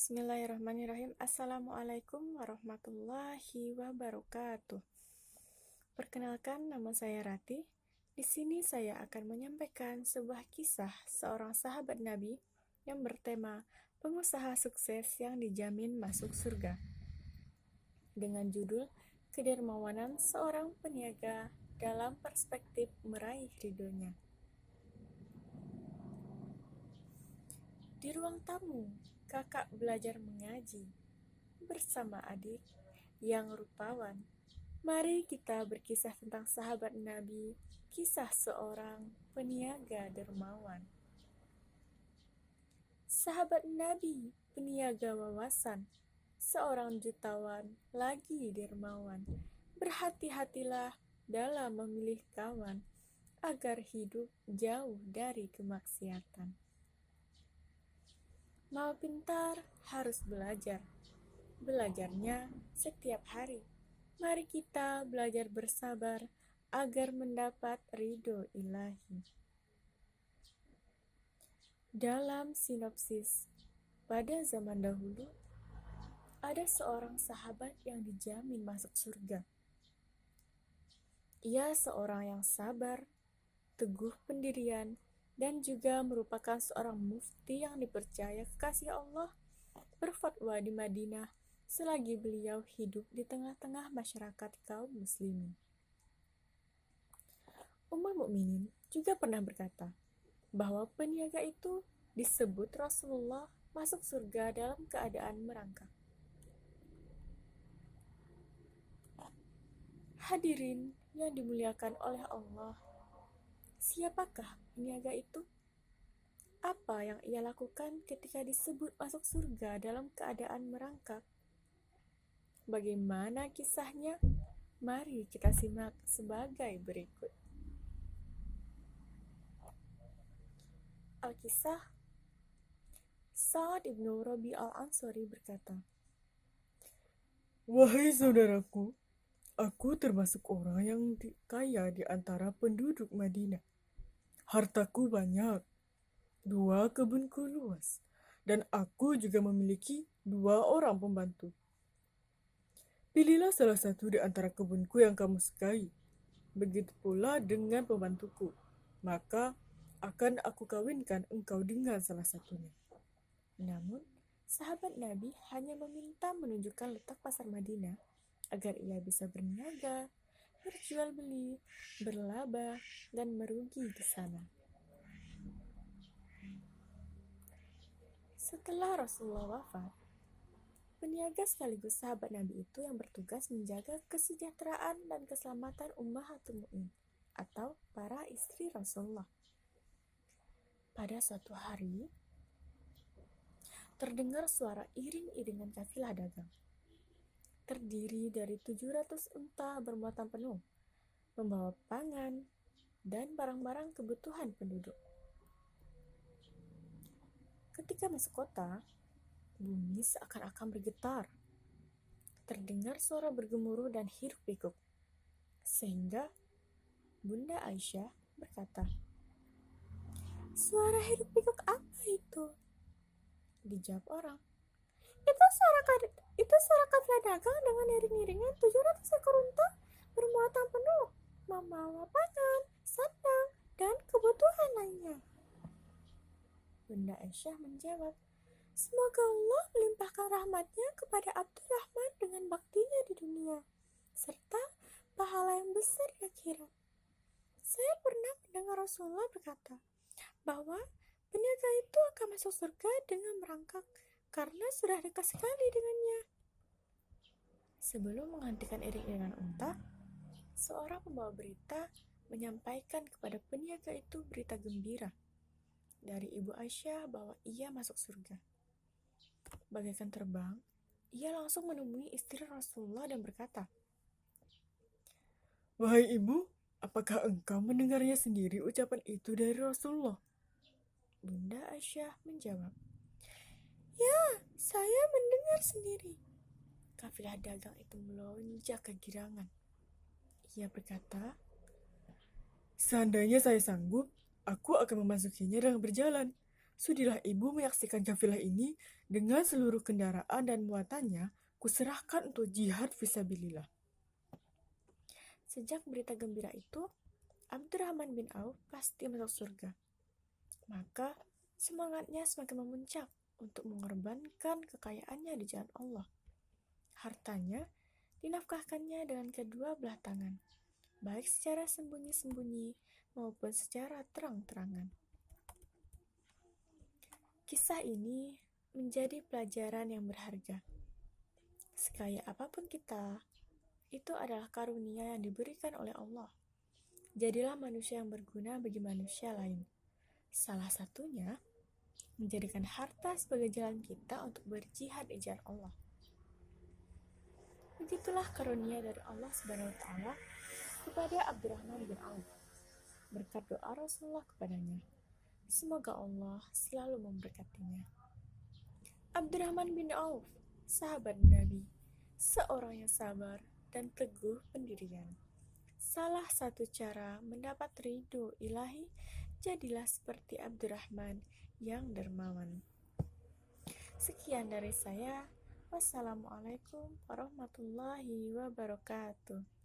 Bismillahirrahmanirrahim. Assalamualaikum warahmatullahi wabarakatuh. Perkenalkan, nama saya Rati. Di sini saya akan menyampaikan sebuah kisah seorang sahabat Nabi yang bertema pengusaha sukses yang dijamin masuk surga. Dengan judul Kedermawanan Seorang Peniaga dalam Perspektif Meraih Ridhonya. Di ruang tamu, kakak belajar mengaji bersama adik yang rupawan. Mari kita berkisah tentang sahabat Nabi, kisah seorang peniaga dermawan. Sahabat Nabi, peniaga wawasan, seorang jutawan lagi dermawan. Berhati-hatilah dalam memilih kawan, agar hidup jauh dari kemaksiatan. Mau pintar, harus belajar. Belajarnya setiap hari. Mari kita belajar bersabar agar mendapat ridho ilahi. Dalam sinopsis, pada zaman dahulu, ada seorang sahabat yang dijamin masuk surga. Ia seorang yang sabar, teguh pendirian, dan juga merupakan seorang mufti yang dipercaya kekasih Allah, berfatwa di Madinah selagi beliau hidup di tengah-tengah masyarakat kaum muslimin. Ummul Mukminin juga pernah berkata bahwa peniaga itu disebut Rasulullah masuk surga dalam keadaan merangkak. Hadirin yang dimuliakan oleh Allah, siapakah peniaga itu? Apa yang ia lakukan ketika disebut masuk surga dalam keadaan merangkak? Bagaimana kisahnya? Mari kita simak sebagai berikut. Al-Kisah. Sa'ad ibnu Rabi al-Ansari berkata, Wahai saudaraku, aku termasuk orang yang kaya di antara penduduk Madinah. Hartaku banyak, 2 kebunku luas, dan aku juga memiliki 2 orang pembantu. Pilihlah salah satu di antara kebunku yang kamu sukai. Begitu pula dengan pembantuku, maka akan aku kawinkan engkau dengan salah satunya. Namun, sahabat Nabi hanya meminta menunjukkan letak pasar Madinah agar ia bisa berniaga, berjual beli, berlaba, dan merugi di sana. Setelah Rasulullah wafat, peniaga sekaligus sahabat Nabi itu yang bertugas menjaga kesejahteraan dan keselamatan Ummahatul Mukminin atau para istri Rasulullah. Pada suatu hari, terdengar suara iring-iringan kafilah dagang. Terdiri dari 700 unta bermuatan penuh, membawa pangan dan barang-barang kebutuhan penduduk. Ketika masuk kota, bumi seakan-akan bergetar. Terdengar suara bergemuruh dan hiruk-pikuk, sehingga Bunda Aisyah berkata, "Suara hiruk-pikuk apa itu?" Dijawab orang, Itu suara kafilah dagang dengan iring-iringan 700 ekor unta bermuatan penuh, membawa pangan, sandang, dan kebutuhan lainnya." Bunda Aisyah menjawab, "Semoga Allah melimpahkan rahmatnya kepada Abdurrahman dengan baktinya di dunia, serta pahala yang besar di akhirat. Saya pernah mendengar Rasulullah berkata bahwa peniaga itu akan masuk surga dengan merangkak karena sudah dekat sekali dengannya." Sebelum menghentikan iring-iringan unta, seorang pembawa berita menyampaikan kepada peniaga itu berita gembira dari Ibu Aisyah bahwa ia masuk surga. Bagaikan terbang, ia langsung menemui istri Rasulullah dan berkata, Wahai ibu, apakah engkau mendengarnya sendiri ucapan itu dari Rasulullah? Bunda Aisyah menjawab, "Ya, saya mendengar sendiri." Kafilah dagang itu melonjak kegirangan. Ia berkata, Seandainya saya sanggup, aku akan memasukinya dengan berjalan. Sudilah ibu menyaksikan kafilah ini dengan seluruh kendaraan dan muatannya kuserahkan untuk jihad fisabilillah. Sejak berita gembira itu, Abdurrahman bin Auf pasti masuk surga. Maka semangatnya semakin memuncak untuk mengorbankan kekayaannya di jalan Allah. Hartanya dinafkahkannya dengan kedua belah tangan, baik secara sembunyi-sembunyi maupun secara terang-terangan. Kisah ini menjadi pelajaran yang berharga. Sekaya apapun kita, itu adalah karunia yang diberikan oleh Allah. Jadilah manusia yang berguna bagi manusia lain. Salah satunya, menjadikan harta sebagai jalan kita untuk berjihad di jalan Allah. Begitulah karunia dari Allah SWT kepada Abdurrahman bin Auf, berkat doa Rasulullah kepadanya. Semoga Allah selalu memberkatinya. Abdurrahman bin Auf, sahabat Nabi, seorang yang sabar dan teguh pendirian. Salah satu cara mendapat ridho ilahi, jadilah seperti Abdurrahman yang dermawan. Sekian dari saya. Wassalamualaikum warahmatullahi wabarakatuh.